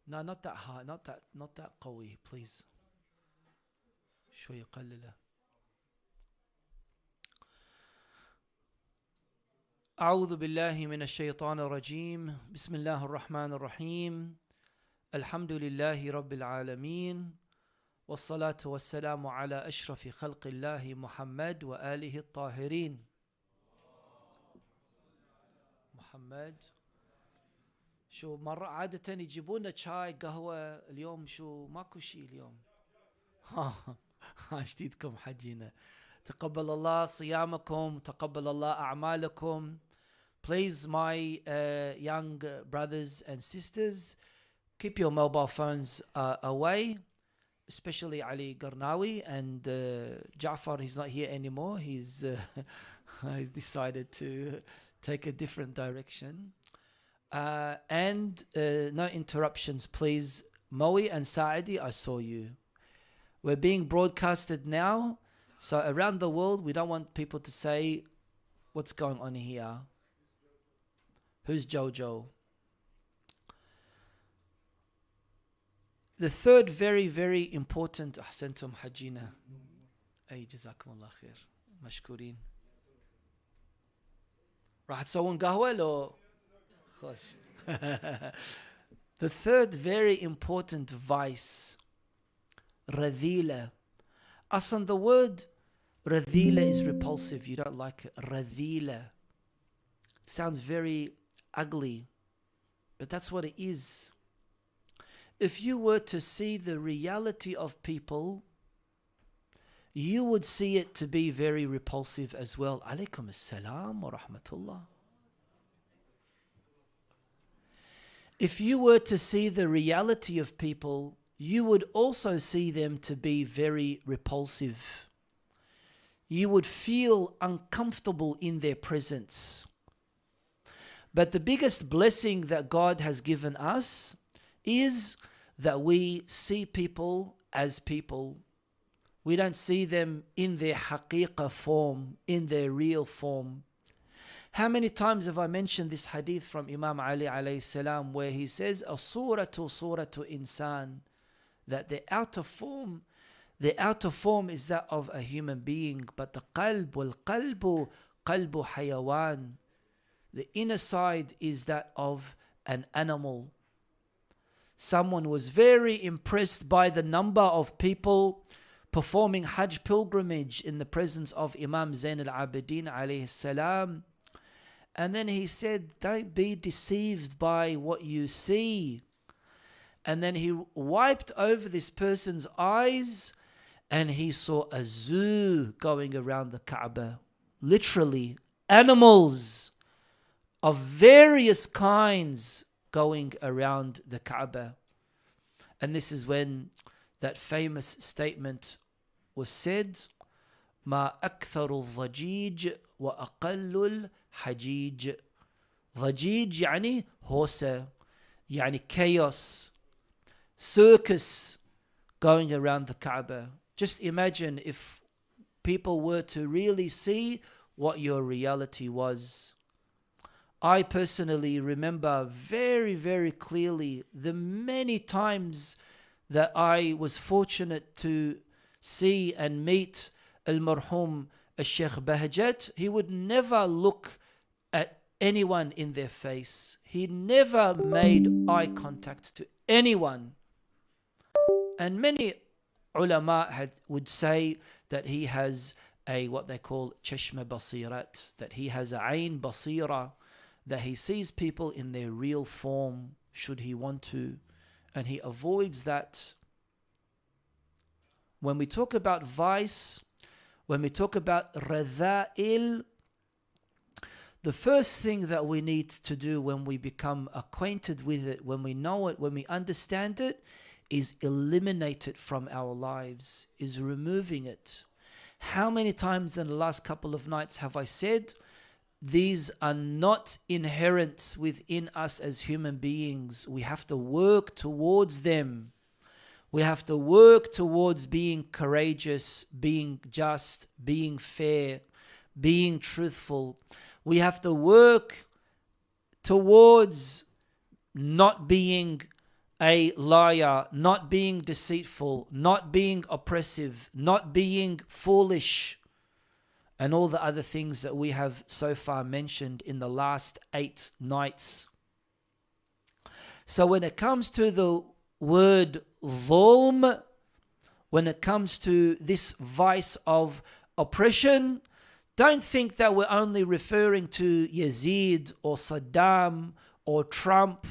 No, not that high, not that قوي, please. شوي قلله. أعوذ بالله من الشيطان الرجيم. بسم الله الرحمن الرحيم. الحمد لله رب العالمين. والصلاة والسلام على أشرف خلق الله محمد وآله الطاهرين. محمد شو مرة عادة يجيبونا شاي قهوة، اليوم شو ماكو شيء اليوم. شديدكم حجينا. تقبل الله صيامكم، تقبل الله أعمالكم. Please, my young brothers and sisters, keep your mobile phones away, especially Ali Garnawi and Ja'far. He's not here anymore. He's decided to take a different direction. And no interruptions, please. Moe and Saidi, I saw you. We're being broadcasted now, so around the world, we don't want people to say, what's going on here? Who's Jojo? The third very, very important, أحسنتم حجينا. أي جزاكم الله خير. مشكورين. راح تسوون قهوة لو؟ خوش. The third very important vice, رذيلة. Asan, the word رذيلة is repulsive. You don't like it. رذيلة. It sounds very ugly, but that's what it is. If you were to see the reality of people, you would see it to be very repulsive as well. Alaykum as-salam wa rahmatullah. If you were to see the reality of people, you would also see them to be very repulsive. You would feel uncomfortable in their presence. But the biggest blessing that God has given us is that we see people as people. We don't see them in their haqiqah form, in their real form. How many times have I mentioned this hadith from Imam Ali alayhi salam, where he says, "As-suratu suratu insan," that the outer form is that of a human being, but the qalbu qalbu hayawan. The inner side is that of an animal. Someone was very impressed by the number of people performing Hajj pilgrimage in the presence of Imam Zaid Al alayhi salam. And then he said, don't be deceived by what you see. And then he wiped over this person's eyes and he saw a zoo going around the Kaaba. Literally, animals of various kinds going around the Kaaba. And this is when that famous statement was said, "Ma aktharu al-dhajij wa aqallu al-hajij." Dhajij yani horse, yani chaos, circus going around the Kaaba. Just imagine if people were to really see what your reality was. I personally remember very, very clearly the many times that I was fortunate to see and meet Al-Marhum Sheikh Bahjat. He would never look at anyone in their face. He never made eye contact to anyone. And many ulama would say that he has a what they call chashma basirat, that he has a ayn basira, that he sees people in their real form should he want to, and he avoids that. When we talk about vice, when we talk about radha'il, the first thing that we need to do when we become acquainted with it, when we know it, when we understand it, is eliminate it from our lives, is removing it. How many times in the last couple of nights have I said, these are not inherent within us as human beings. We have to work towards them. We have to work towards being courageous, being just, being fair, being truthful. We have to work towards not being a liar, not being deceitful, not being oppressive, not being foolish, and all the other things that we have so far mentioned in the last 8 nights. So when it comes to the word dhulm, when it comes to this vice of oppression, don't think that we're only referring to Yazid or Saddam or Trump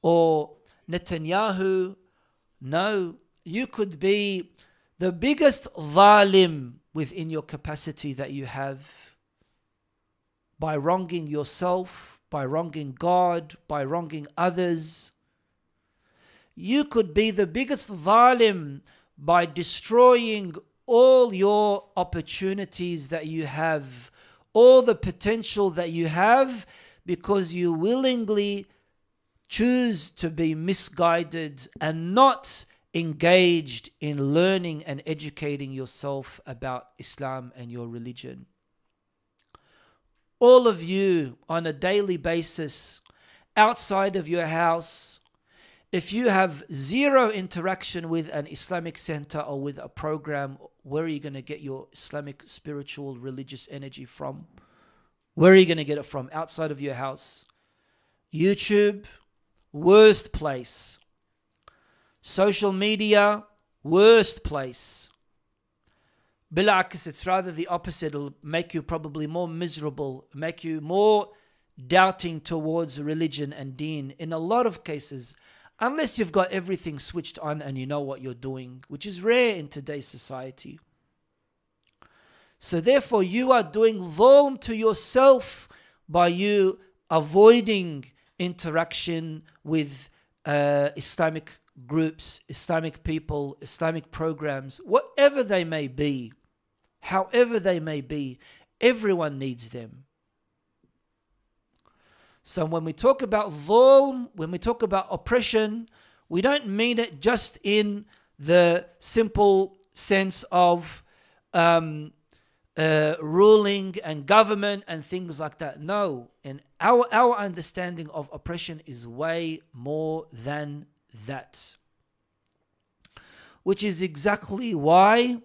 or Netanyahu. No, you could be the biggest zalim within your capacity that you have by wronging yourself, by wronging God, by wronging others. You could be the biggest zalim by destroying all your opportunities that you have, all the potential that you have, because you willingly choose to be misguided and not engaged in learning and educating yourself about Islam and your religion. All of you on a daily basis, outside of your house, if you have zero interaction with an Islamic center or with a program, where are you going to get your Islamic spiritual religious energy from? Where are you going to get it from? Outside of your house. YouTube, worst place. Social media, worst place. Bil'aks, it's rather the opposite. It'll make you probably more miserable, make you more doubting towards religion and deen in a lot of cases, unless you've got everything switched on and you know what you're doing, which is rare in today's society. So therefore, you are doing dhulm to yourself by you avoiding interaction with Islamic groups, Islamic people, Islamic programs, whatever they may be, however they may be. Everyone needs them. So when we talk about dhulm, when we talk about oppression, we don't mean it just in the simple sense of ruling and government and things like that. No, and our understanding of oppression is way more than that. Which is exactly why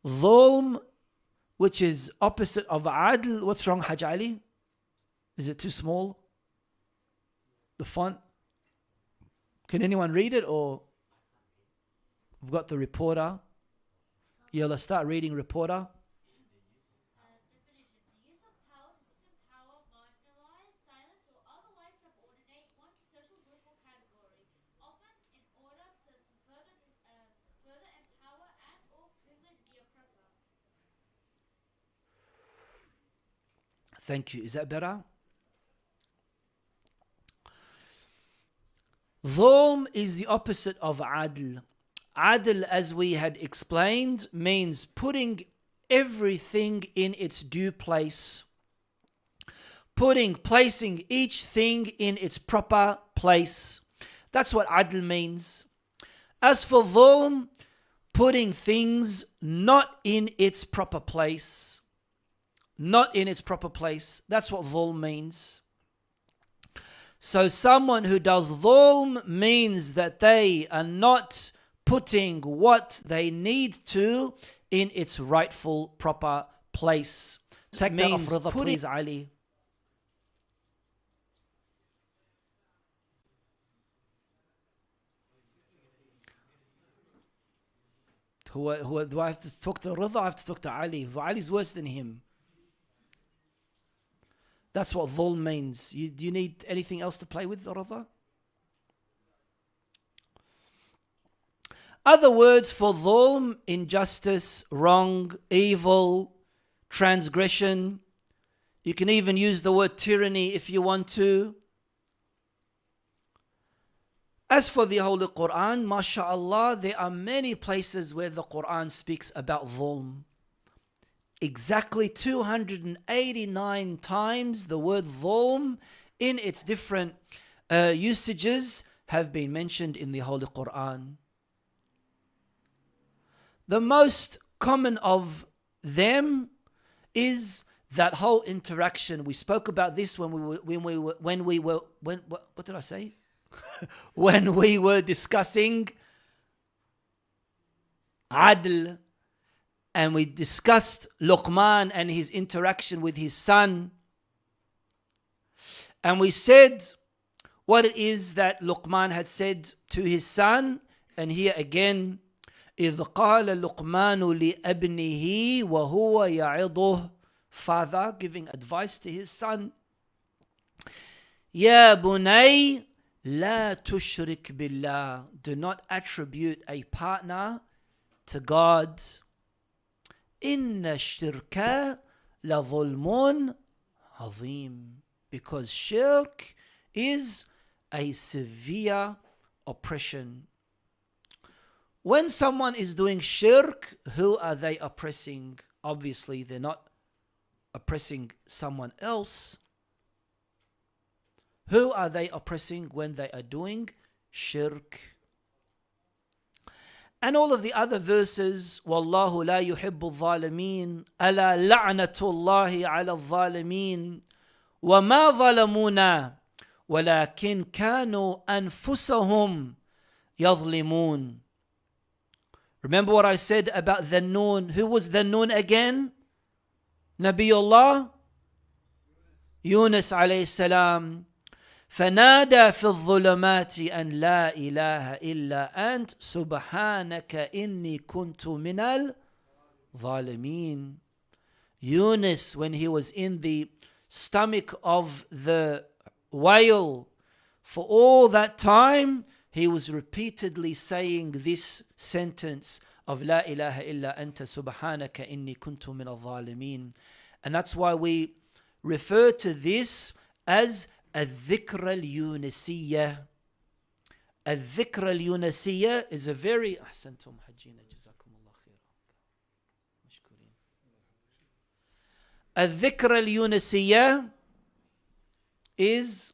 dhulm, which is opposite of adl. What's wrong, Haj Ali? Is it too small? The font? Can anyone read it, or we've got the reporter? Yeah, let's start reading, reporter. Thank you. Is that better? Dhulm is the opposite of adl. Adl, as we had explained, means putting everything in its due place. Placing each thing in its proper place. That's what adl means. As for dhulm, putting things not in its proper place. Not in its proper place. That's what dhulm means. So someone who does dhulm means that they are not putting what they need to in its rightful, proper place. Take that off, Rida, please, Ali. Do I have to talk to Rida? I have to talk to Ali. Ali's worse than him. That's what dhulm means. Do you need anything else to play with, Rida? Other words for dhulm: injustice, wrong, evil, transgression. You can even use the word tyranny if you want to. As for the Holy Quran, mashallah, there are many places where the Quran speaks about dhulm. Exactly 289 times the word dhulm in its different usages have been mentioned in the Holy Quran. The most common of them is that whole interaction. We spoke about this what did I say? when we were discussing Adl, and we discussed Luqman and his interaction with his son. And we said what it is that Luqman had said to his son. And here again, إِذْ قَالَ لُقْمَانُ لِأَبْنِهِ وَهُوَ يَعِظُهُ, father giving advice to his son. يَا بُنَيْ لَا تُشْرِكْ بِاللَّهِ, do not attribute a partner to God. إِنَّ الشِّرْكَ لَظُلْمٌ عَظِيمٌ, because shirk is a severe oppression. When someone is doing shirk, who are they oppressing? Obviously, they're not oppressing someone else. Who are they oppressing when they are doing shirk? And all of the other verses, وَاللَّهُ لَا يُحِبُّ الظَّالِمِينَ أَلَا لَعْنَةُ اللَّهِ عَلَى الظَّالِمِينَ وَمَا ظَلَمُونَا وَلَكِنْ كَانُوا أَنفُسَهُمْ يَظْلِمُونَ. Remember what I said about the Nun. Who was the Nun again? Nabiullah Yunus alayhi salam. فنادى في الظلمات أن لا إله إلا أنت سبحانك إني كنت من الظالمين. Yunus, when he was in the stomach of the whale, for all that time, he was repeatedly saying this sentence of لا إله إلا أنت سبحانك إني كنت من الظالمين. And that's why we refer to this as الذكرى اليونسية. الذكرى اليونسية is a very أحسنتم حجينا جزاكم الله خيرا مشكورين. الذكرى اليونسية is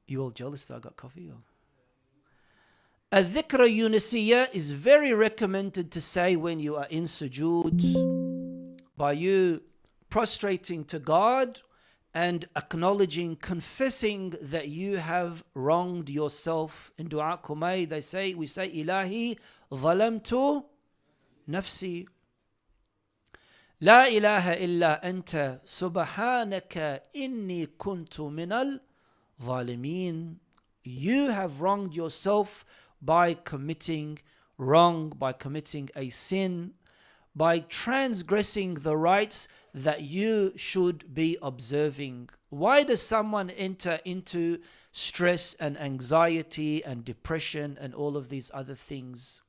you all jealous that I got coffee? الذكرى اليونسية is very recommended to say when you are in sujood, by you prostrating to God and acknowledging, confessing that you have wronged yourself. In Dua Kumay, we say, Ilahi zalamtu nafsi. La ilaha illa anta subhanaka inni kuntu minal zalimin. You have wronged yourself by committing wrong, by committing a sin, by transgressing the rights that you should be observing. Why does someone enter into stress and anxiety and depression and all of these other things?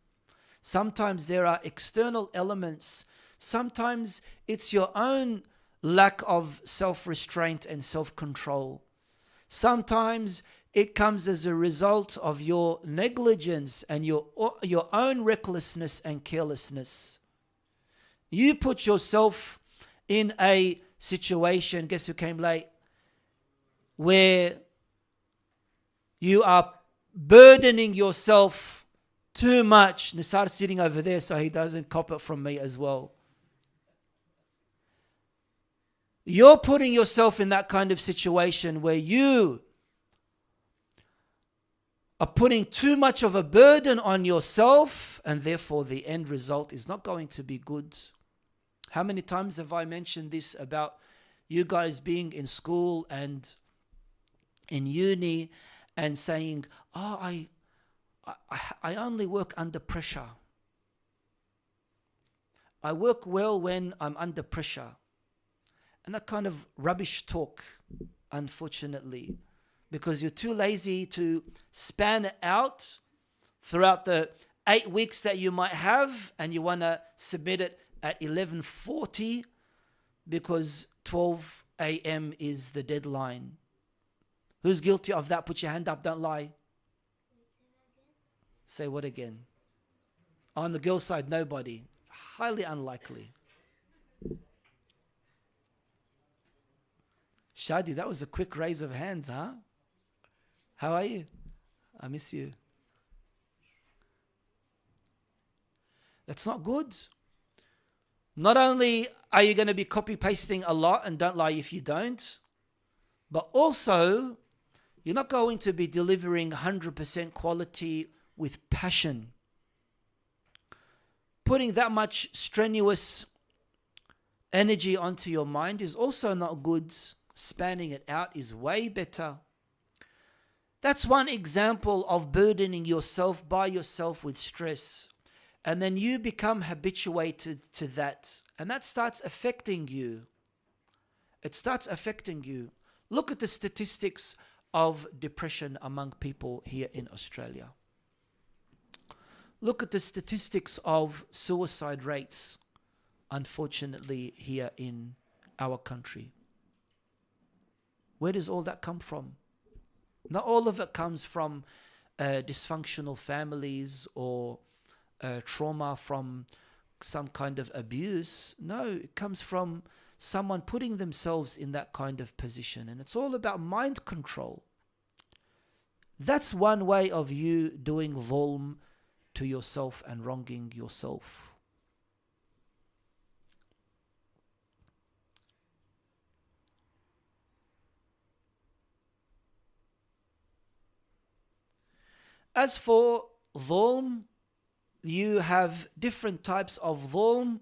Sometimes there are external elements. Sometimes it's your own lack of self-restraint and self-control. Sometimes it comes as a result of your negligence and your own recklessness and carelessness. You put yourself in a situation, guess who came late, where you are burdening yourself too much. Nisar's sitting over there so he doesn't cop it from me as well. You're putting yourself in that kind of situation where you are putting too much of a burden on yourself, and therefore the end result is not going to be good. How many times have I mentioned this about you guys being in school and in uni and saying, oh, I only work under pressure. I work well when I'm under pressure. And that kind of rubbish talk, unfortunately, because you're too lazy to span it out throughout the 8 weeks that you might have, and you want to submit it at 11:40 because 12 a.m. is the deadline. Who's guilty of that? Put your hand up, don't lie. Say what again? On the girl side, nobody. Highly unlikely. Shadi, that was a quick raise of hands, huh? How are you? I miss you. That's not good. Not only are you going to be copy pasting a lot, and don't lie if you don't, but also you're not going to be delivering 100% quality with passion. Putting that much strenuous energy onto your mind is also not good. Spanning it out is way better. That's one example of burdening yourself by yourself with stress. And then you become habituated to that. And that starts affecting you. It starts affecting you. Look at the statistics of depression among people here in Australia. Look at the statistics of suicide rates, unfortunately, here in our country. Where does all that come from? Not all of it comes from dysfunctional families or trauma from some kind of abuse. No, it comes from someone putting themselves in that kind of position. And it's all about mind control. That's one way of you doing dhulm to yourself and wronging yourself. As for dhulm, you have different types of dhulm: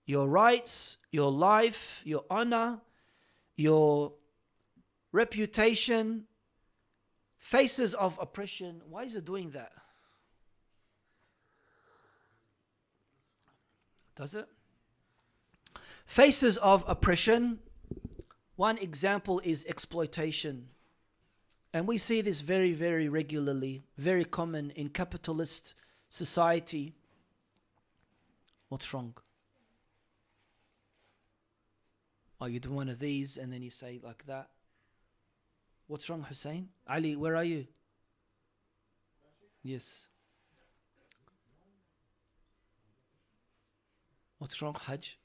your rights, your life, your honor, your reputation, faces of oppression. Why is it doing that? Does it? Faces of oppression. One example is exploitation. And we see this very, very regularly, very common in capitalist society. What's wrong? Oh, you do one of these and then you say like that. What's wrong, Hussein? Ali, where are you? Yes. What's wrong, Hajj?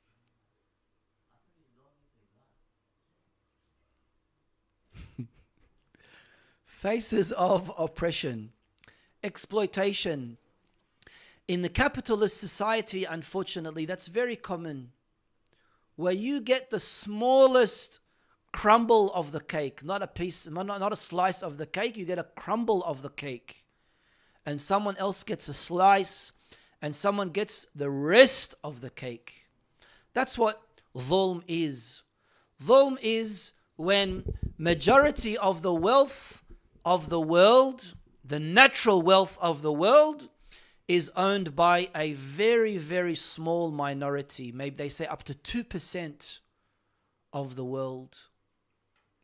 Faces of oppression, exploitation. In the capitalist society, unfortunately, that's very common. Where you get the smallest crumble of the cake, not a piece, not a slice of the cake, you get a crumble of the cake. And someone else gets a slice, and someone gets the rest of the cake. That's what dhulm is. Dhulm is when majority of the wealth of the world, the natural wealth of the world, is owned by a very, very small minority. Maybe they say up to 2% of the world.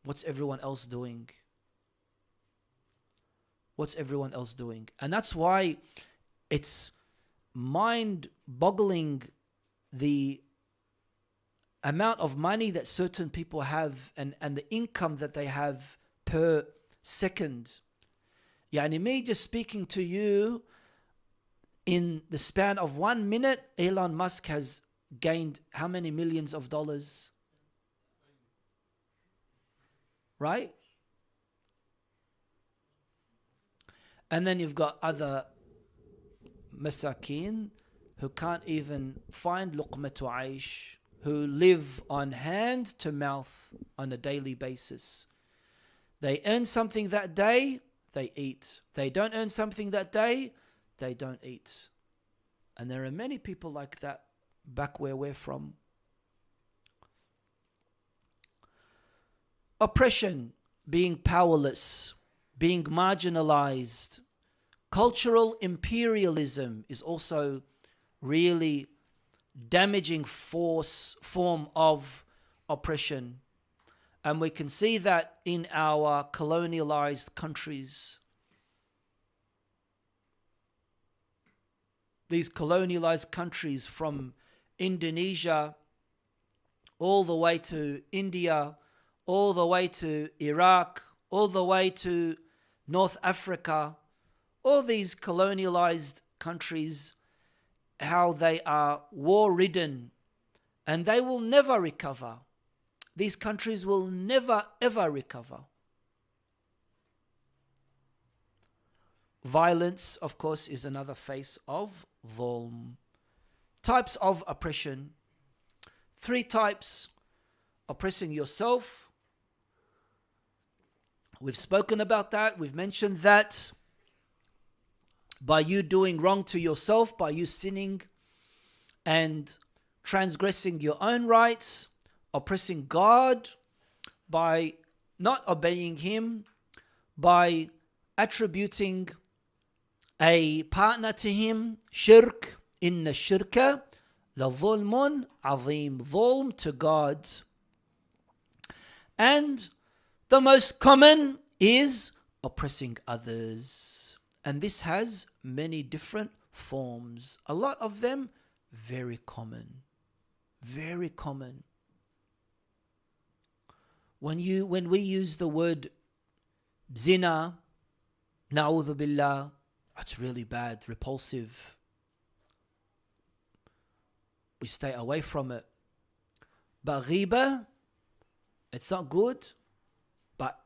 What's everyone else doing? What's everyone else doing? And that's why it's mind-boggling the amount of money that certain people have and the income that they have per second. Yani me just speaking to you, in the span of 1 minute, Elon Musk has gained how many millions of dollars? Right? And then you've got other masakin who can't even find luqmatu aish, who live on hand to mouth on a daily basis. They earn something that day, they eat. They don't earn something that day, they don't eat. And there are many people like that back where we're from. Oppression, being powerless, being marginalized. Cultural imperialism is also really damaging form of oppression. And we can see that in our colonialized countries. These colonialized countries from Indonesia all the way to India, all the way to Iraq, all the way to North Africa, all these colonialized countries, how they are war-ridden and they will never recover. These countries will never ever recover. Violence, of course, is another face of dhulm. Types of oppression. Three types: oppressing yourself. We've spoken about that. We've mentioned that by you doing wrong to yourself, by you sinning and transgressing your own rights, oppressing God by not obeying Him, by attributing a partner to Him, shirk, inna shirka la dhulmun azim, dhulm to God. And the most common is oppressing others. And this has many different forms. A lot of them very common. Very common. When we use the word zina, na'udhu billah, it's really bad, repulsive. We stay away from it. But ghiba, it's not good, but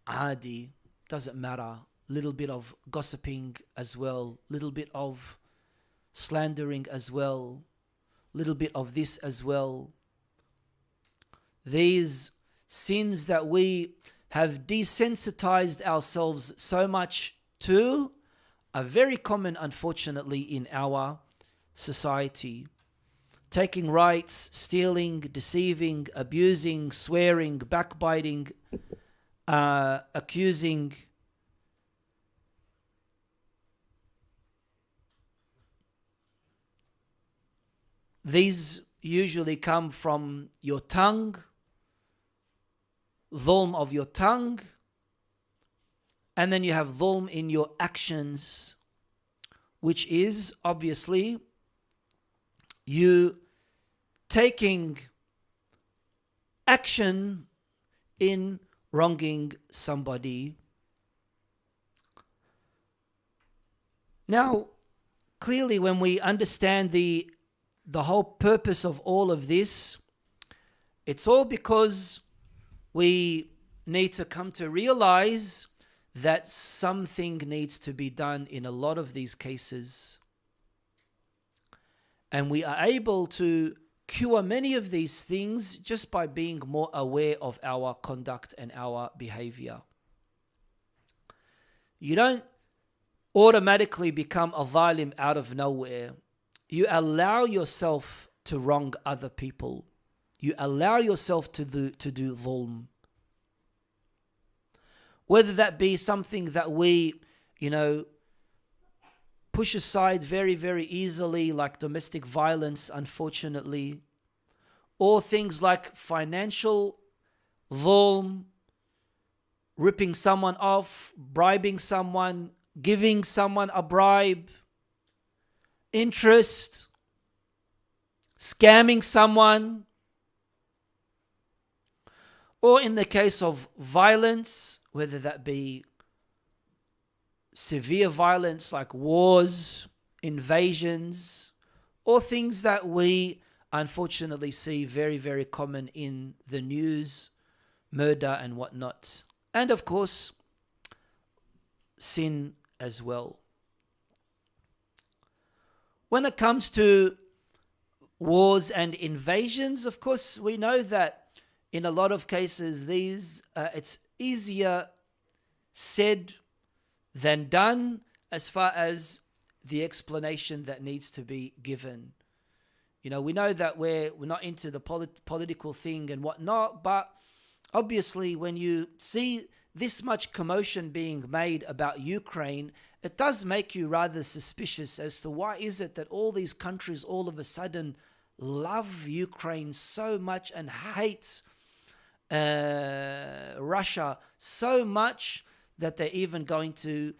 adi, doesn't matter. Little bit of gossiping as well, little bit of slandering as well, little bit of this as well. These sins that we have desensitized ourselves so much to are very common, unfortunately, in our society. Taking rights, stealing, deceiving, abusing, swearing, backbiting, accusing. These usually come from your tongue, dhulm of your tongue, and then you have dhulm in your actions, which is obviously you taking action in wronging somebody. Now, clearly when we understand the whole purpose of all of this, it's all because we need to come to realize that something needs to be done in a lot of these cases. And we are able to cure many of these things just by being more aware of our conduct and our behavior. You don't automatically become a zalim out of nowhere. You allow yourself to wrong other people. You allow yourself to do dhulm. Whether that be something that we, push aside very, very easily, like domestic violence, unfortunately, or things like financial dhulm, ripping someone off, bribing someone, giving someone a bribe, interest, scamming someone, or in the case of violence, whether that be severe violence like wars, invasions, or things that we unfortunately see very, very common in the news, murder and whatnot. And of course, sin as well. When it comes to wars and invasions, of course, we know that in a lot of cases, it's easier said than done as far as the explanation that needs to be given. We know that we're not into the political thing and whatnot, but obviously when you see this much commotion being made about Ukraine, it does make you rather suspicious as to why is it that all these countries all of a sudden love Ukraine so much and hate Russia so much that they're even going to,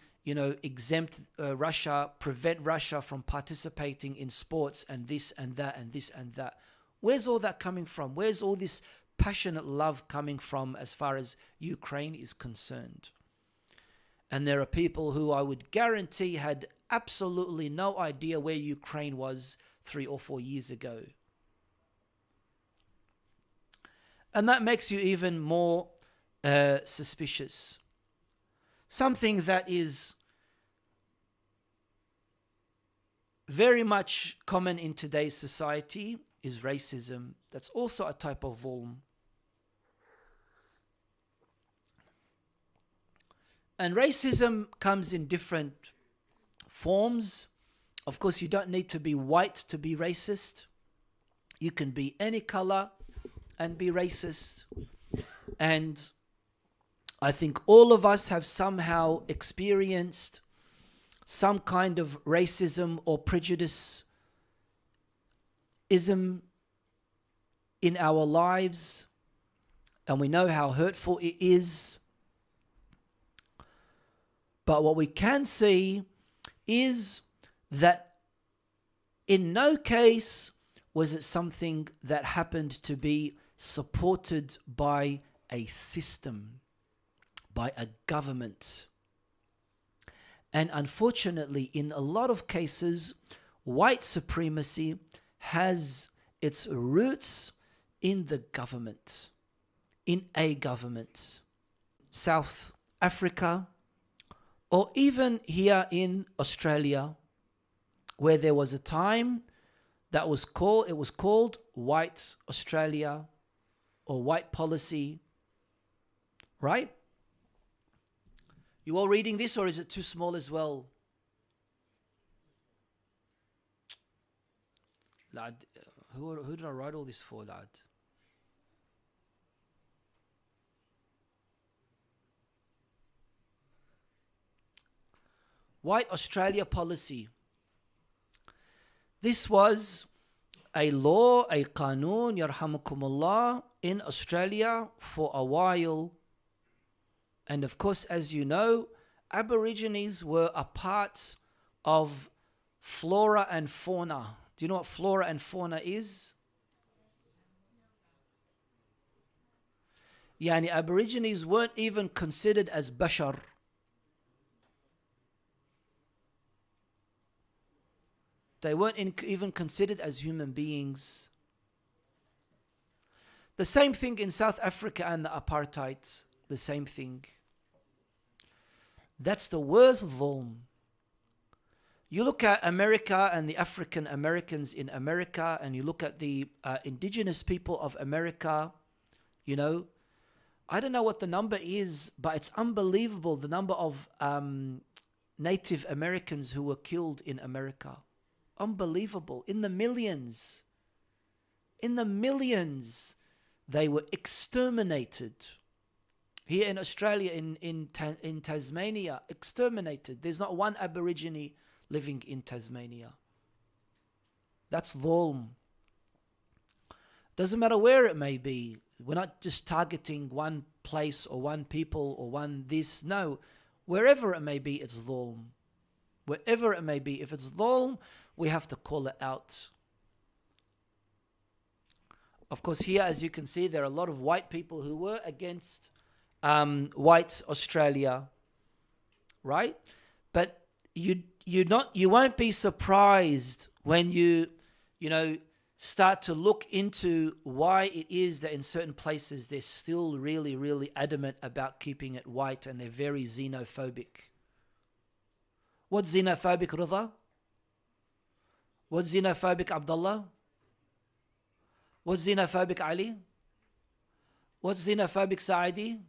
exempt Russia, prevent Russia from participating in sports and this and that and this and that. Where's all that coming from? Where's all this passionate love coming from as far as Ukraine is concerned? And there are people who I would guarantee had absolutely no idea where Ukraine was 3 or 4 years ago. And that makes you even more suspicious. Something that is very much common in today's society is racism. That's also a type of dhulm. And racism comes in different forms. Of course, you don't need to be white to be racist. You can be any color and be racist. And I think all of us have somehow experienced some kind of racism or prejudice in our lives, and we know how hurtful it is. But what we can see is that in no case was it something that happened to be supported by a system, by a government. And unfortunately, in a lot of cases, white supremacy has its roots in the government, in a government. South Africa, or even here in Australia, where there was a time that was called White Australia or white policy, right? You all reading this, or is it too small as well? Lad, who did I write all this for, lad? White Australia policy. This was a law, a qanoon, yarhamukumullah, in Australia for a while. And of course, as you know, Aborigines were a part of flora and fauna. Do you know what flora and fauna is? Yani Aborigines weren't even considered as bashar. They weren't even considered as human beings. The same thing in South Africa and the apartheid. The same thing. That's the worst dhulm. You look at America and the African Americans in America, and you look at the indigenous people of America, you know, I don't know what the number is, but it's unbelievable, the number of Native Americans who were killed in America. Unbelievable. In the millions. In the millions. They were exterminated. Here in Australia, in Tasmania, exterminated. There's not one Aborigine living in Tasmania. That's dhulm. Doesn't matter where it may be. We're not just targeting one place or one people or one this. No, wherever it may be, it's dhulm. Wherever it may be, if it's dhulm, we have to call it out. Of course, here, as you can see, there are a lot of white people who were against white Australia, right? But you won't be surprised when you start to look into why it is that in certain places they're still really, really adamant about keeping it white, and they're very xenophobic. What's xenophobic, Rida? What's xenophobic, Abdullah? What's xenophobic, Ali? What's xenophobic, Saidi?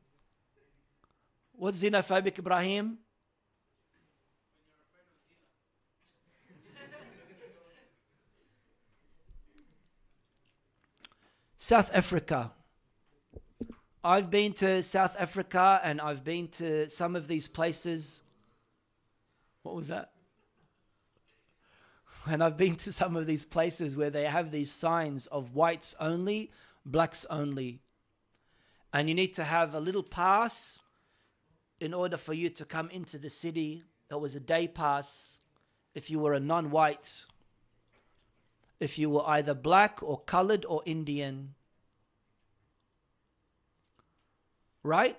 What's xenophobic, Ibrahim? South Africa. I've been to South Africa, and I've been to some of these places. What was that? And I've been to some of these places where they have these signs of whites only, blacks only. And you need to have a little pass in order for you to come into the city. It was a day pass if you were a non-white, if you were either black or colored or Indian. Right?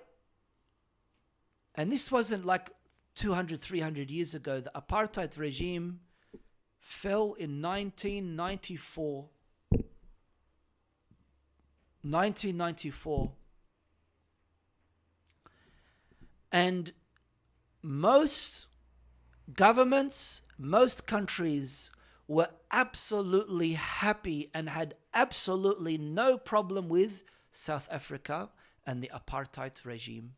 And this wasn't like 200, 300 years ago. The apartheid regime fell in 1994. 1994. And most governments, most countries were absolutely happy and had absolutely no problem with South Africa and the apartheid regime.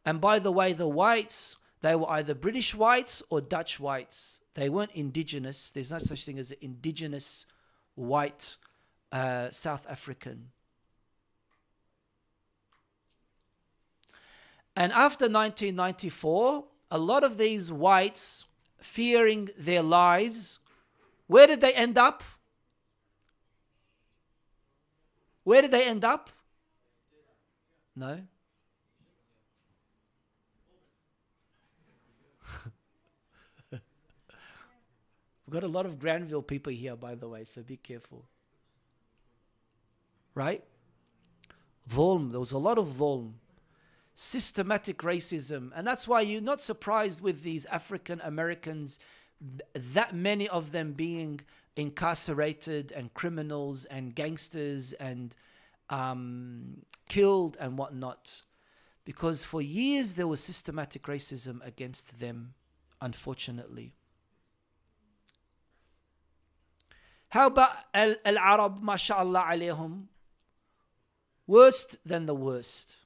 And by the way, the whites, they were either British whites or Dutch whites. They weren't indigenous. There's no such thing as an indigenous white South African. And after 1994, a lot of these whites, fearing their lives, where did they end up? Where did they end up? No? We've got a lot of Granville people here, by the way, so be careful. Right? Dhulm, there was a lot of dhulm. Systematic racism. And that's why you're not surprised with these African Americans, that many of them being incarcerated and criminals and gangsters and killed and whatnot. Because for years there was systematic racism against them, unfortunately. How about Al-Arab, mashallah alayhum? Worst than the worst.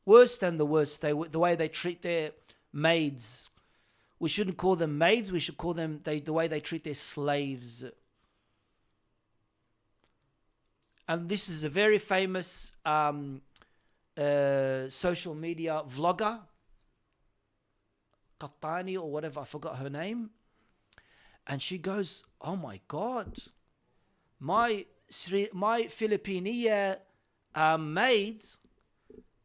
Worse than the worst. The way they treat their maids. We shouldn't call them maids. We should call them the way they treat their slaves. And this is a very famous social media vlogger, Qattani or whatever, I forgot her name. And she goes, oh my God, my Filipiniya maid,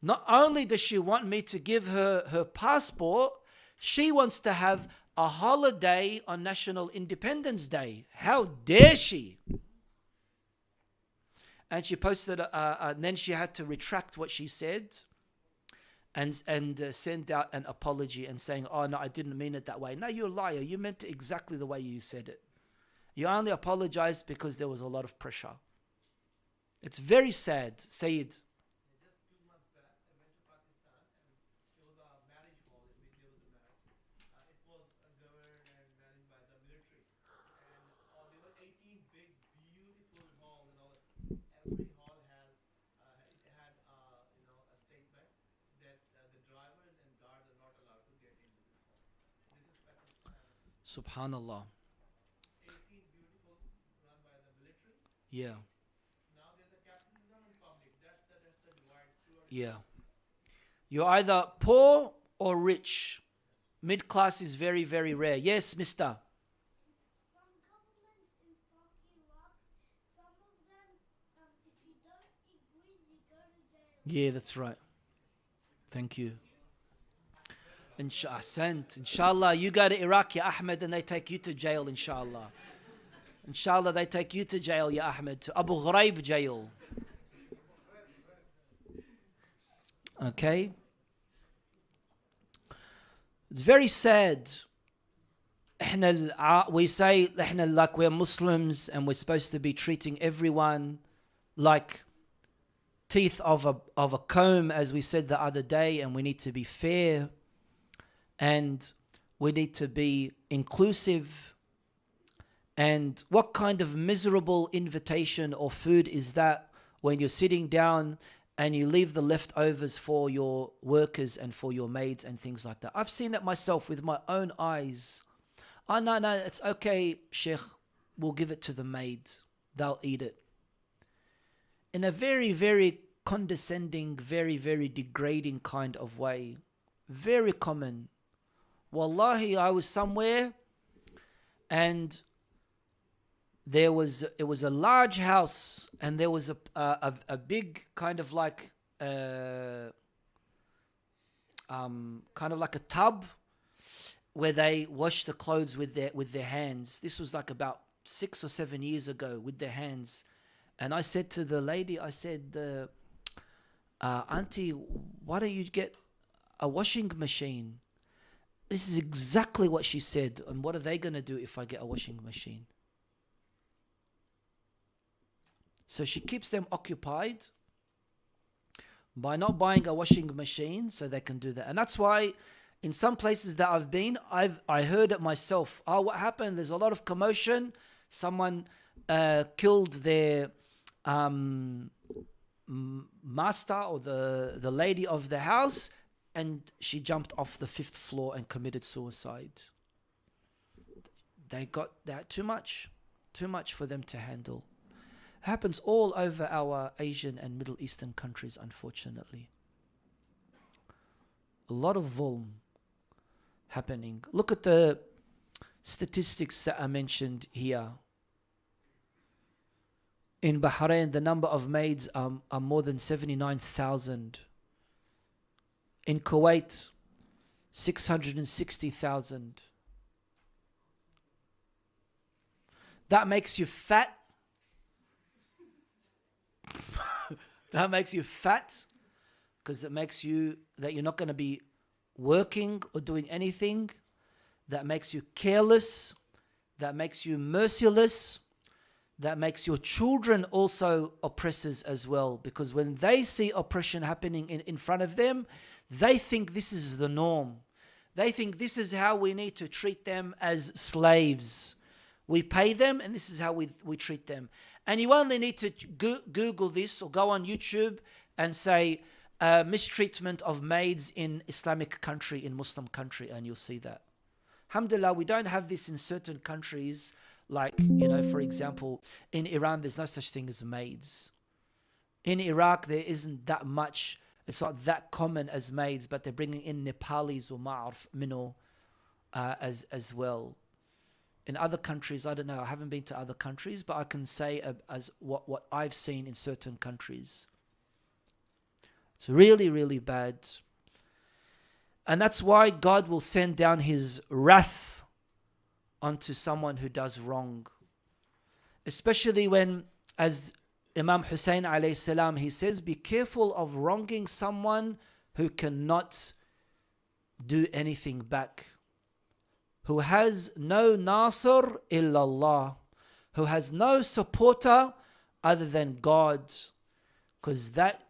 not only does she want me to give her her passport, she wants to have a holiday on National Independence Day. How dare she? And she posted, and then she had to retract what she said and send out an apology and saying, oh no, I didn't mean it that way. No, you're a liar. You meant it exactly the way you said it. You only apologized because there was a lot of pressure. It's very sad, Said. Subhanallah. 18 beautiful run by the military. Yeah. Now there's a capitalism in public. That's the divide. Yeah. You're either poor or rich. Mid class is very, very rare. Yes, mister. Some governments in South Iraq, some of them, if you don't agree, you go to jail. Yeah, that's right. Thank you. Inshallah, you go to Iraq, Ya Ahmed, and they take you to jail, inshallah. Inshallah, they take you to jail, Ya Ahmed, to Abu Ghraib jail. Okay? It's very sad. We say like we're Muslims and we're supposed to be treating everyone like teeth of a comb, as we said the other day, and we need to be fair. And we need to be inclusive. And what kind of miserable invitation or food is that when you're sitting down and you leave the leftovers for your workers and for your maids and things like that? I've seen it myself with my own eyes. Oh, no, it's okay, Sheikh. We'll give it to the maids. They'll eat it. In a very, very condescending, very, very degrading kind of way. Very common. Wallahi, I was somewhere and it was a large house and there was a big kind of like a tub where they wash the clothes with their hands. This was like about 6 or 7 years ago, with their hands. And I said to the lady, I said, Auntie, why don't you get a washing machine? This is exactly what she said. And what are they going to do if I get a washing machine? So she keeps them occupied by not buying a washing machine so they can do that. And that's why in some places that I've been, I heard it myself. Oh, what happened? There's a lot of commotion. Someone killed their master or the lady of the house, and she jumped off the 5th floor and committed suicide. They got that too much for them to handle. It happens all over our Asian and Middle Eastern countries, unfortunately. A lot of dhulm happening. Look at the statistics that I mentioned here. In Bahrain, the number of maids are more than 79,000. In Kuwait, 660,000. That makes you fat. That makes you fat because it makes you that you're not going to be working or doing anything. That makes you careless. That makes you merciless. That makes your children also oppressors as well, because when they see oppression happening in front of them, they think this is the norm. They think this is how we need to treat them as slaves. We pay them and this is how we treat them. And you only need to Google this or go on YouTube and say mistreatment of maids in Islamic country, in Muslim country, and you'll see that. Alhamdulillah, we don't have this in certain countries. Like, for example, in Iran, there's no such thing as maids. In Iraq, there isn't that much. It's not that common as maids, but they're bringing in Nepalis or Ma'arf Mino as well. In other countries, I don't know. I haven't been to other countries, but I can say as what I've seen in certain countries. It's really, really bad. And that's why God will send down His wrath onto someone who does wrong. Especially when, as Imam Hussein alayhi salam, he says, be careful of wronging someone who cannot do anything back. Who has no nasir illallah. Who has no supporter other than God. Because that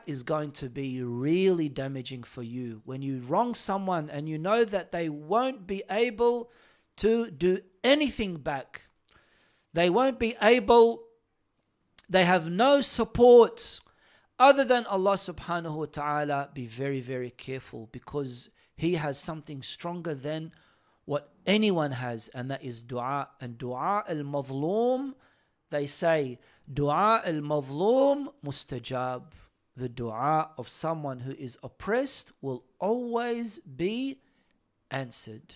is going to be really damaging for you. When you wrong someone and you know that they won't be able to do anything back. They won't be able, they have no support other than Allah subhanahu wa ta'ala. Be very, very careful, because He has something stronger than what anyone has, and that is dua. And dua al-mazloom, they say, dua al-mazloom mustajab. The dua of someone who is oppressed will always be answered.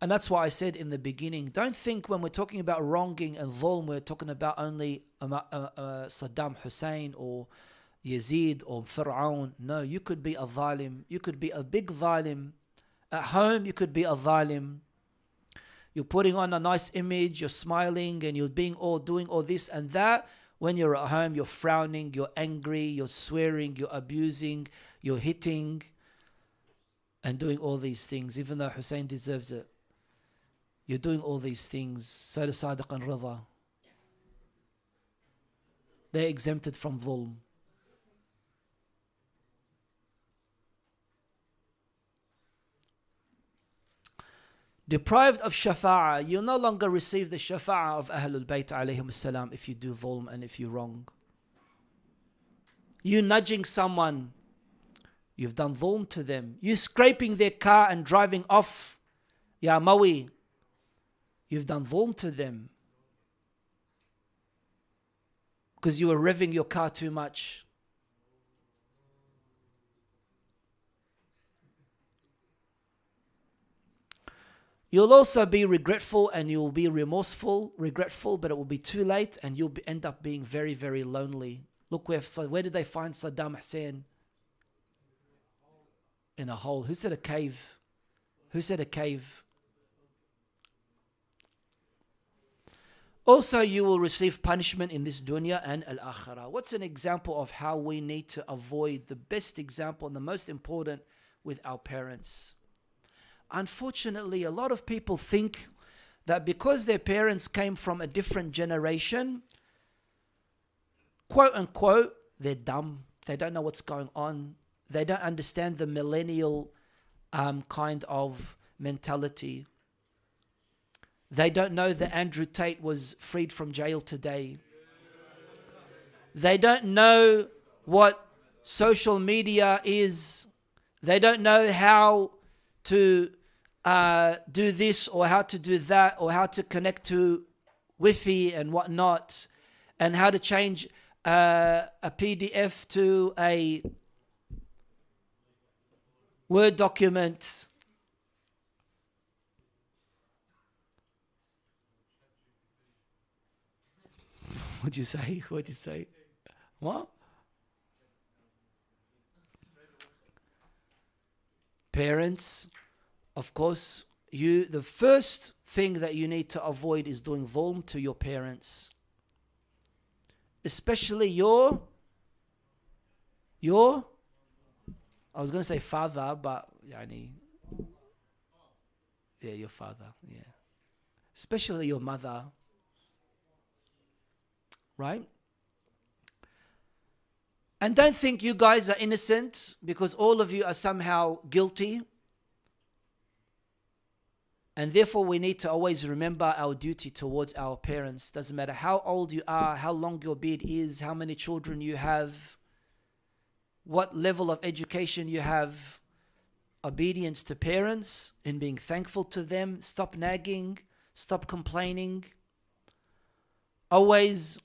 And that's why I said in the beginning, don't think when we're talking about wronging and dhulm, we're talking about only Saddam Hussein or Yazid or Fir'aun. No, you could be a zalim. You could be a big zalim. At home, you could be a zalim. You're putting on a nice image, you're smiling, and you're doing all this and that. When you're at home, you're frowning, you're angry, you're swearing, you're abusing, you're hitting, and doing all these things, even though Hussein deserves it. You're doing all these things. So does Sadiq and Rida. They're exempted from dhulm. Deprived of shafa'ah, you'll no longer receive the shafa'ah of Ahlul Bayt alayhim salam if you do dhulm and if you wrong. You nudging someone, you've done dhulm to them. You scraping their car and driving off, ya mawi, you've done dhulm to them. Because you were revving your car too much. You'll also be regretful and you'll be regretful, but it will be too late and you'll end up being very, very lonely. Look, where did they find Saddam Hussein? In a hole. Who said a cave? Who said a cave? Also, you will receive punishment in this dunya and al-akhirah. What's an example of how we need to avoid, the best example and the most important, with our parents? Unfortunately, a lot of people think that because their parents came from a different generation, quote unquote, they're dumb. They don't know what's going on. They don't understand the millennial kind of mentality. They don't know that Andrew Tate was freed from jail today. They don't know what social media is. They don't know how to do this or how to do that or how to connect to Wi-Fi and whatnot, and how to change a PDF to a Word document. What'd you say? What'd you say? What? Parents, of course, the first thing that you need to avoid is doing dhulm to your parents. Especially your I was going to say father, but yeah, your father, yeah. Especially your mother, right? And don't think you guys are innocent, because all of you are somehow guilty. And therefore we need to always remember our duty towards our parents. Doesn't matter how old you are, how long your beard is, how many children you have, what level of education you have. Obedience to parents and being thankful to them. Stop nagging, stop complaining. Always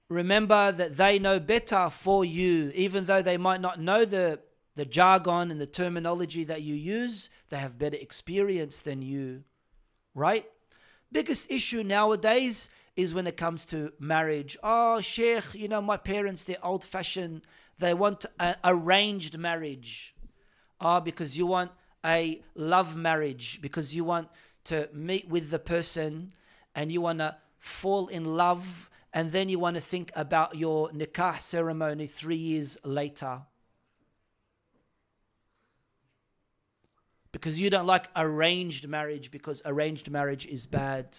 remember that they know better for you, even though they might not know the jargon and the terminology that you use. They have better experience than you, right? Biggest issue nowadays is when it comes to marriage. Oh, Sheikh, my parents, they're old-fashioned. They want an arranged marriage. Because you want a love marriage, because you want to meet with the person and you want to fall in love, and then you want to think about your nikah ceremony 3 years later. Because you don't like arranged marriage, because arranged marriage is bad.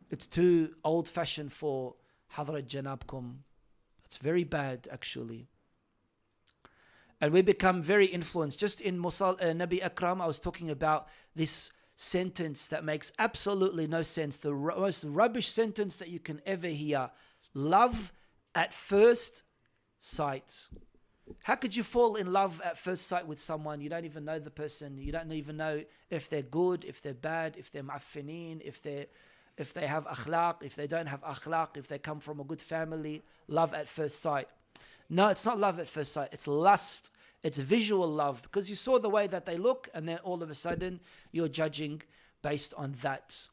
It's too old-fashioned for Hadrat Janabkum. It's very bad, actually. And we become very influenced. Just in Nabi Akram, I was talking about this sentence that makes absolutely no sense. The most rubbish sentence that you can ever hear. Love at first sight. How could you fall in love at first sight with someone? You don't even know the person. You don't even know if they're good, if they're bad, if they're ma'affinin, if they have akhlaq, if they don't have akhlaq, if they come from a good family. Love at first sight. No, it's not love at first sight. It's lust. It's visual love, because you saw the way that they look, and then all of a sudden you're judging based on that.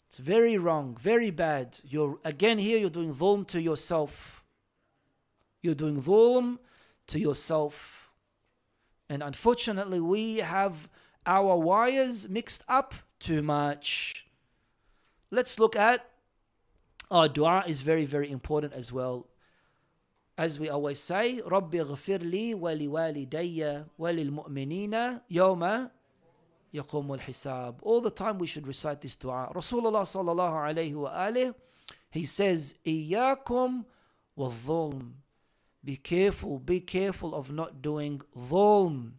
It's very wrong, very bad. You're doing dhulm to yourself. You're doing dhulm to yourself. And unfortunately, we have our wires mixed up too much. Let's look at dua is very, very important as well. As we always say, رَبِّ اغْفِرْ لِي وَلِوَالِدَيَّ وَلِلْمُؤْمِنِينَ يَوْمَ يَقُومُ الْحِسَابِ. All the time we should recite this dua. Rasulullah sallallahu alayhi wa alih, he says, إِيَّاكُمْ وَالظُّلْمِ. Be careful of not doing dhulm.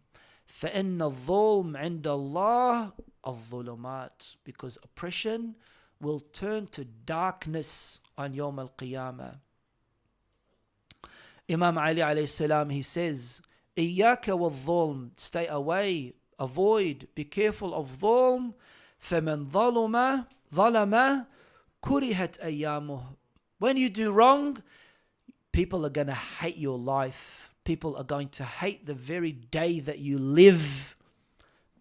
فَإِنَّ الظُّلْمَ عِنْدَ اللَّهِ الظُّلُمَاتِ. Because oppression will turn to darkness on Yawm al-Qiyamah. Imam Ali alayhi salam, he says, إِيَّاكَ وَالظُّلْمِ. Stay away, avoid, be careful of dhulm. فَمَنْ ظَلَمَ كُرِهَتْ أَيَّامُهُ. When you do wrong, people are going to hate your life. People are going to hate the very day that you live.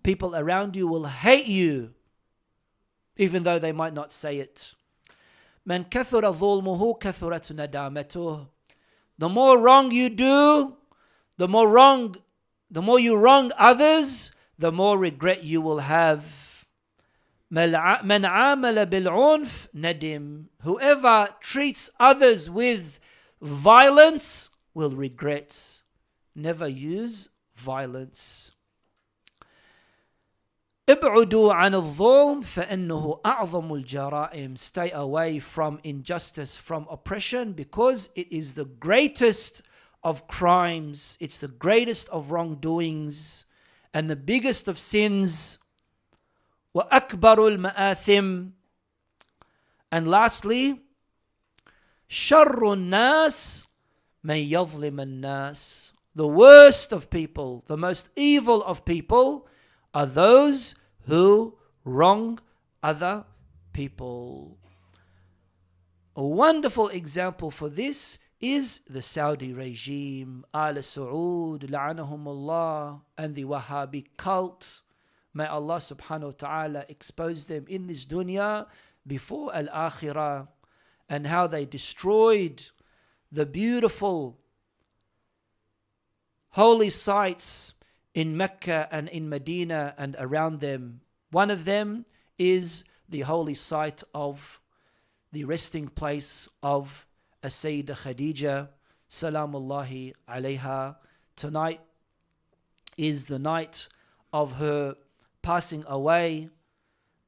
People around you will hate you, even though they might not say it. مَنْ كَثُرَ ظُلْمُهُ كَثُرَتْ نَدَامَتُهُ. The more wrong you do, the more you wrong others, the more regret you will have. مَنْ عَامَلَ بِالْعُنْفِ نَدِمْ. Whoever treats others with violence will regret. Never use violence. ابعدوا عن الظلم فإنه أعظم الجرائم. Stay away from injustice, from oppression, because it is the greatest of crimes. It's the greatest of wrongdoings. And the biggest of sins, وَأَكْبَرُ الْمَآثِمِ. And lastly, شَرُّ النَّاسِ مَنْ يَظْلِمَ النَّاسِ. The worst of people, the most evil of people, are those who wrong other people. A wonderful example for this is the Saudi regime, Al Saud, la'anahumullah, and the Wahhabi cult. May Allah subhanahu wa ta'ala expose them in this dunya before al-akhirah, and how they destroyed the beautiful holy sites in Mecca and in Medina and around them. One of them is the holy site of the resting place of As-Sayyidah Khadija, Salamullahi alayha. Tonight is the night of her passing away,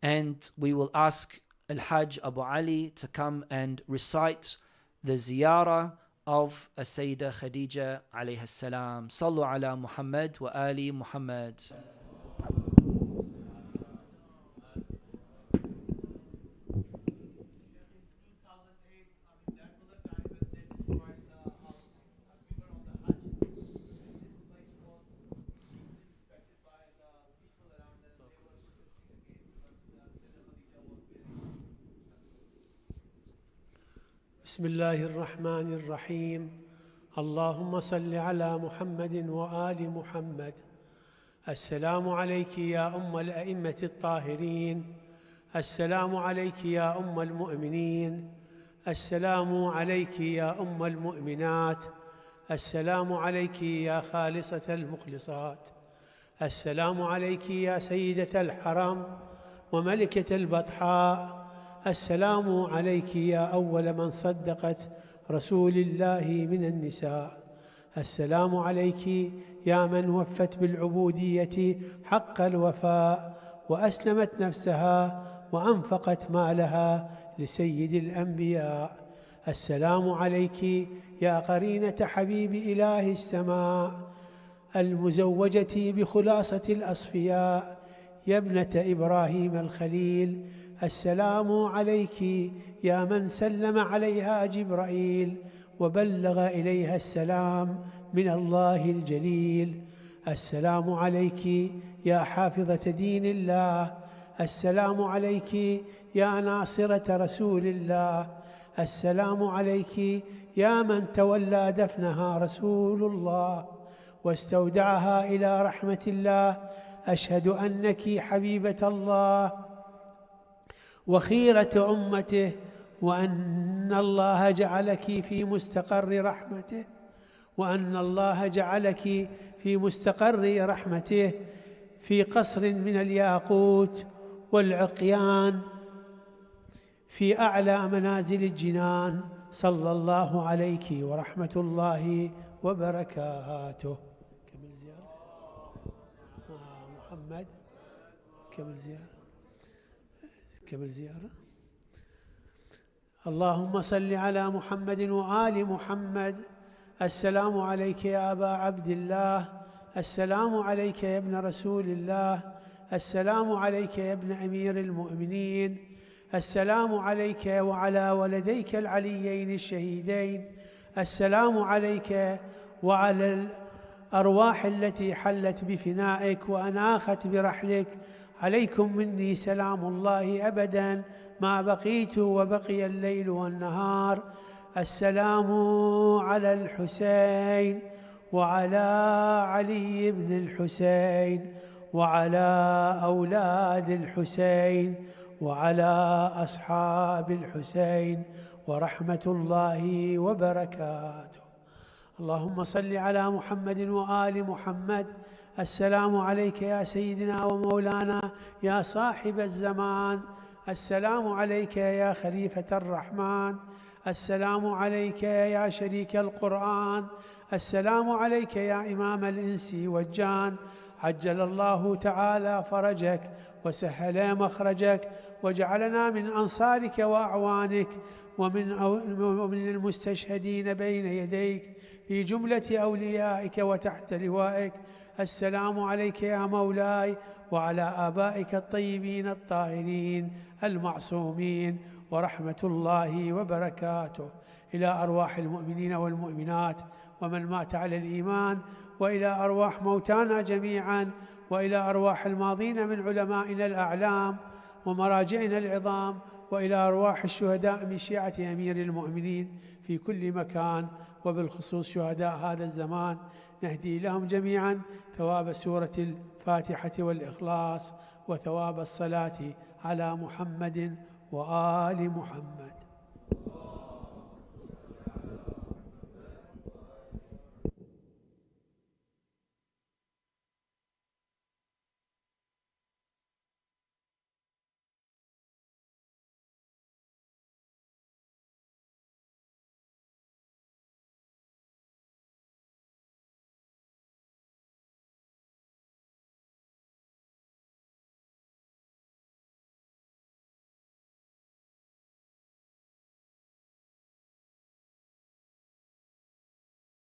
and we will ask Al-Hajj Abu Ali to come and recite the ziyarah of As-Sayyidah Khadija alayha salam. Sallu ala Muhammad wa ali Muhammad. بسم الله الرحمن الرحيم. اللهم صل على محمد وآل محمد. السلام عليك يا أم الأئمة الطاهرين، السلام عليك يا أم المؤمنين، السلام عليك يا أم المؤمنات، السلام عليك يا خالصة المخلصات، السلام عليك يا سيدة الحرم وملكة البطحاء، السلام عليك يا أول من صدقت رسول الله من النساء، السلام عليك يا من وفت بالعبودية حق الوفاء وأسلمت نفسها وأنفقت مالها لسيد الأنبياء، السلام عليك يا قرينة حبيب إله السماء المزوجة بخلاصة الأصفياء يا ابنة إبراهيم الخليل، السلام عليك يا من سلم عليها جبرائيل وبلغ إليها السلام من الله الجليل، السلام عليك يا حافظة دين الله، السلام عليك يا ناصرة رسول الله، السلام عليك يا من تولى دفنها رسول الله واستودعها إلى رحمة الله. أشهد أنك حبيبة الله وخيرة أمته، وأن الله جعلك في مستقر رحمته، وأن الله جعلك في مستقر رحمته في قصر من الياقوت والعقيان في أعلى منازل الجنان، صلى الله عليك ورحمة الله وبركاته. كمل زيارة محمد، كمل زيارة، كمل زيارة. اللهم صل على محمد وآل محمد. السلام عليك يا أبا عبد الله، السلام عليك يا ابن رسول الله، السلام عليك يا ابن أمير المؤمنين، السلام عليك وعلى ولديك العليين الشهيدين، السلام عليك وعلى الأرواح التي حلت بفنائك وأناخت برحلك، عليكم مني سلام الله أبدا ما بقيت وبقي الليل والنهار. السلام على الحسين وعلى علي بن الحسين وعلى أولاد الحسين وعلى أصحاب الحسين ورحمة الله وبركاته. اللهم صل على محمد وآل محمد. السلام عليك يا سيدنا ومولانا يا صاحب الزمان، السلام عليك يا خليفة الرحمن، السلام عليك يا شريك القرآن، السلام عليك يا إمام الإنس والجان، عجل الله تعالى فرجك وسهل مخرجك، وجعلنا من أنصارك وأعوانك ومن المستشهدين بين يديك في جملة أوليائك وتحت لوائك. السلام عليك يا مولاي وعلى آبائك الطيبين الطاهرين المعصومين، ورحمة الله وبركاته إلى أرواح المؤمنين والمؤمنات ومن مات على الإيمان، وإلى أرواح موتانا جميعا، وإلى أرواح الماضين من علمائنا الأعلام ومراجعنا العظام، وإلى أرواح الشهداء من شيعة أمير المؤمنين في كل مكان، وبالخصوص شهداء هذا الزمان، نهدي لهم جميعا ثواب سورة الفاتحة والإخلاص وثواب الصلاة على محمد وآل محمد.